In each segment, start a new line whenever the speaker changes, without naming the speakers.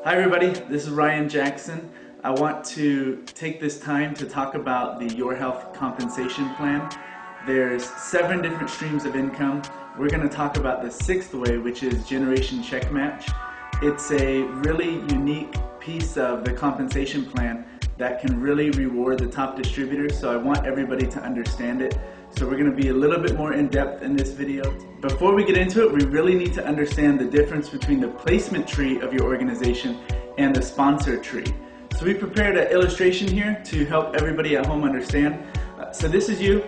Hi everybody, this is Ryan Jackson. I want to take this time to talk about the Your Health compensation plan. There's 7 different streams of income. We're going to talk about the 6th way, which is generation check match. It's a really unique piece of the compensation plan that can really reward the top distributors, so I want everybody to understand it. So we're going to be a little bit more in depth in this video. Before we get into it, we really need to understand the difference between the placement tree of your organization and the sponsor tree. So we prepared an illustration here to help everybody at home understand. So this is you.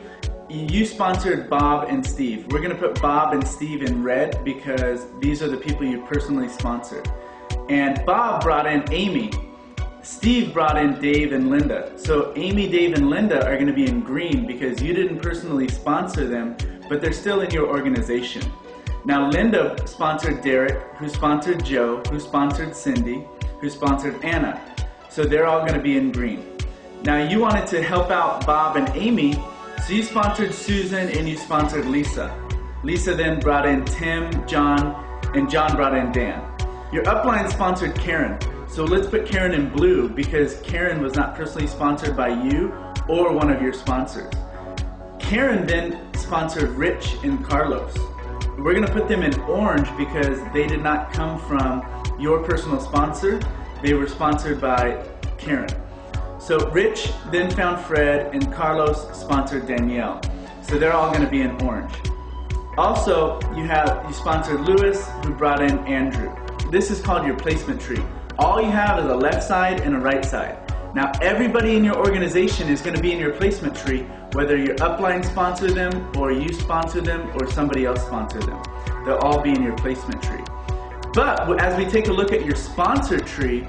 You sponsored Bob and Steve. We're going to put Bob and Steve in red because these are the people you personally sponsored. And Bob brought in Amy. Steve brought in Dave and Linda. So Amy, Dave, and Linda are going to be in green because you didn't personally sponsor them, but they're still in your organization. Now Linda sponsored Derek, who sponsored Joe, who sponsored Cindy, who sponsored Anna. So they're all going to be in green. Now you wanted to help out Bob and Amy, so you sponsored Susan and you sponsored Lisa. Lisa then brought in Tim, John, and John brought in Dan. Your upline sponsored Karen. So let's put Karen in blue because Karen was not personally sponsored by you or one of your sponsors. Karen then sponsored Rich and Carlos. We're going to put them in orange because they did not come from your personal sponsor. They were sponsored by Karen. So Rich then found Fred and Carlos sponsored Danielle. So they're all going to be in orange. Also, you sponsored Lewis, who brought in Andrew. This is called your placement tree. All you have is a left side and a right side. Now everybody in your organization is going to be in your placement tree, whether your upline sponsor them or you sponsor them or somebody else sponsor them. They'll all be in your placement tree. But as we take a look at your sponsor tree,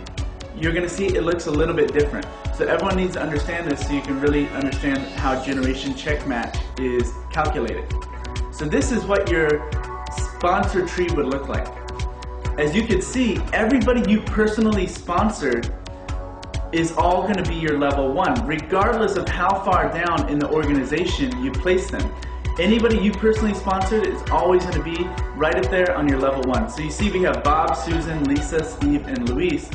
you're going to see it looks a little bit different. So everyone needs to understand this so you can really understand how generation check match is calculated. So this is what your sponsor tree would look like. As you can see, everybody you personally sponsored is all going to be your level 1, regardless of how far down in the organization you place them. Anybody you personally sponsored is always going to be right up there on your level 1. So you see we have Bob, Susan, Lisa, Steve, and Luis.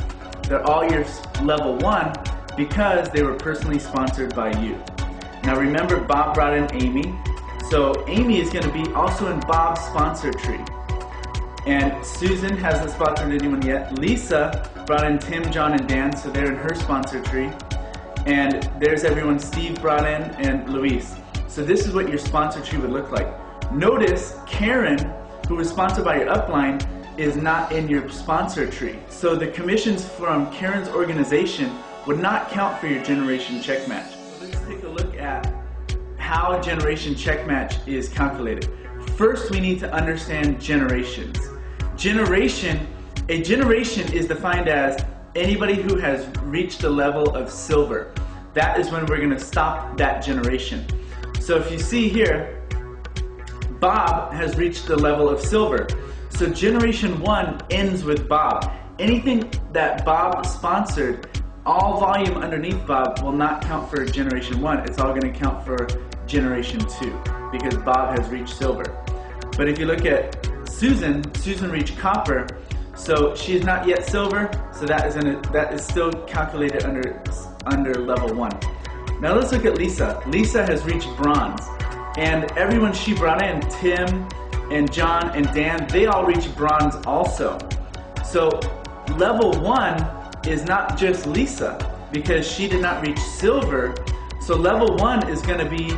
They're all your level 1 because they were personally sponsored by you. Now remember, Bob brought in Amy. So Amy is going to be also in Bob's sponsor tree. And Susan hasn't sponsored anyone yet. Lisa brought in Tim, John, and Dan, so they're in her sponsor tree. And there's everyone Steve brought in and Luis. So this is what your sponsor tree would look like. Notice Karen, who was sponsored by your upline, is not in your sponsor tree. So the commissions from Karen's organization would not count for your generation check match. Let's take a look at how a generation check match is calculated. First, we need to understand generations. A generation is defined as anybody who has reached the level of silver. That is when we're going to stop that generation. So if you see here, Bob has reached the level of silver. So generation 1 ends with Bob. Anything that Bob sponsored, all volume underneath Bob will not count for generation 1. It's all going to count for generation 2 because Bob has reached silver. But if you look at Susan reached copper, so she is not yet silver, so that is still calculated under level 1. Now let's look at Lisa. Lisa has reached bronze, and everyone she brought in, Tim and John and Dan, they all reached bronze also. So level 1 is not just Lisa because she did not reach silver. So level 1 is going to be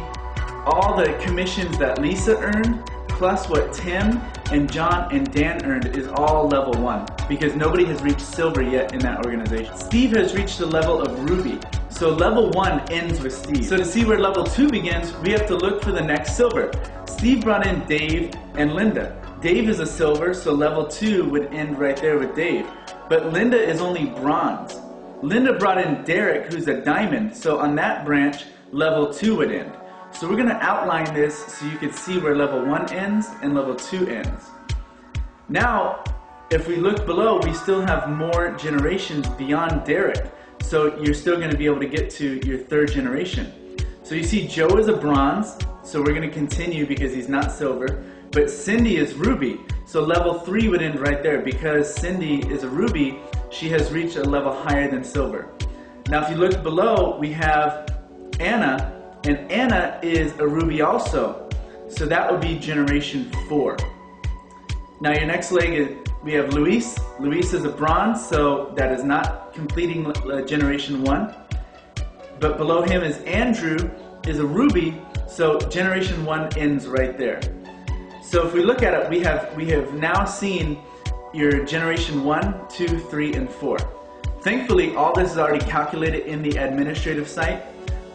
all the commissions that Lisa earned plus what Tim and John and Dan earned is all level 1 because nobody has reached silver yet in that organization. Steve has reached the level of ruby. So level 1 ends with Steve. So to see where level 2 begins, we have to look for the next silver. Steve brought in Dave and Linda. Dave is a silver, so level 2 would end right there with Dave. But Linda is only bronze. Linda brought in Derek, who's a diamond, so on that branch, level 2 would end. So we're going to outline this so you can see where level 1 ends and level 2 ends. Now, if we look below, we still have more generations beyond Derek. So you're still going to be able to get to your 3rd generation. So you see Joe is a bronze, so we're going to continue because he's not silver. But Cindy is ruby, so level 3 would end right there. Because Cindy is a ruby, she has reached a level higher than silver. Now if you look below, we have Anna, and Anna is a ruby also. So that would be generation 4. Now your next leg is, we have Luis. Luis is a bronze, so that is not completing generation 1. But below him is Andrew, is a ruby, so generation 1 ends right there. So if we look at it, we have now seen your generation 1, 2, 3, and 4. Thankfully, all this is already calculated in the administrative site.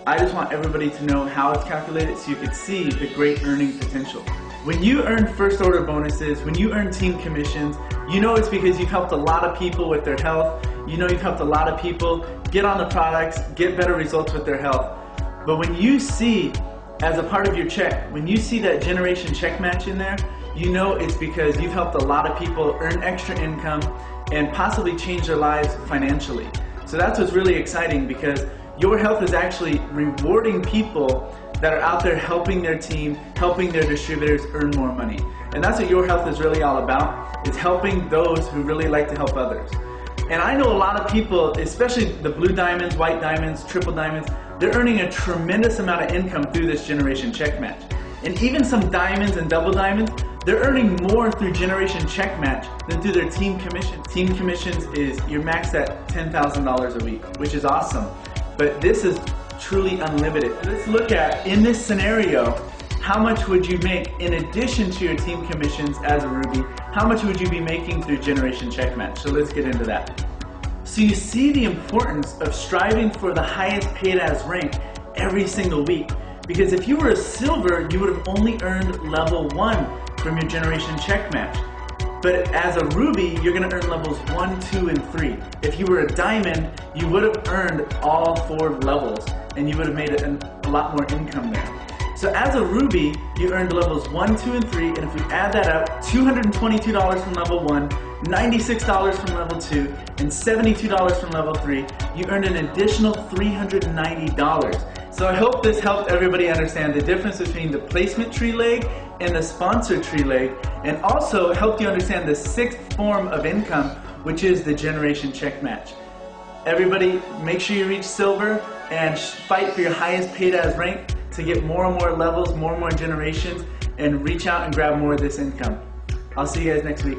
I just want everybody to know how it's calculated so you can see the great earning potential. When you earn first order bonuses, when you earn team commissions, you know it's because you've helped a lot of people with their health. You know you've helped a lot of people get on the products, get better results with their health. But when you see, as a part of your check, when you see that generation check match in there, you know it's because you've helped a lot of people earn extra income and possibly change their lives financially. So that's what's really exciting, because Your Health is actually rewarding people that are out there helping their team, helping their distributors earn more money. And that's what Your Health is really all about, is helping those who really like to help others. And I know a lot of people, especially the blue diamonds, white diamonds, triple diamonds, they're earning a tremendous amount of income through this generation check match. And even some diamonds and double diamonds, they're earning more through generation check match than through their team commission. Team commissions is, you're maxed at $10,000 a week, which is awesome. But this is truly unlimited. Let's look at, in this scenario, how much would you make in addition to your team commissions as a Ruby? How much would you be making through generation check match? So let's get into that. So you see the importance of striving for the highest paid as rank every single week. Because if you were a silver, you would have only earned level 1 from your generation check match. But as a ruby, you're going to earn levels 1, 2, and 3. If you were a diamond, you would have earned all 4 levels, and you would have made a lot more income there. So as a ruby, you earned levels 1, 2, and 3, and if we add that up, $222 from level 1, $96 from level 2, and $72 from level 3, you earned an additional $390. So I hope this helped everybody understand the difference between the placement tree leg and the sponsor tree leg, and also helped you understand the 6th form of income, which is the generation check match. Everybody, make sure you reach silver and fight for your highest paid as rank to get more and more levels, more and more generations, and reach out and grab more of this income. I'll see you guys next week.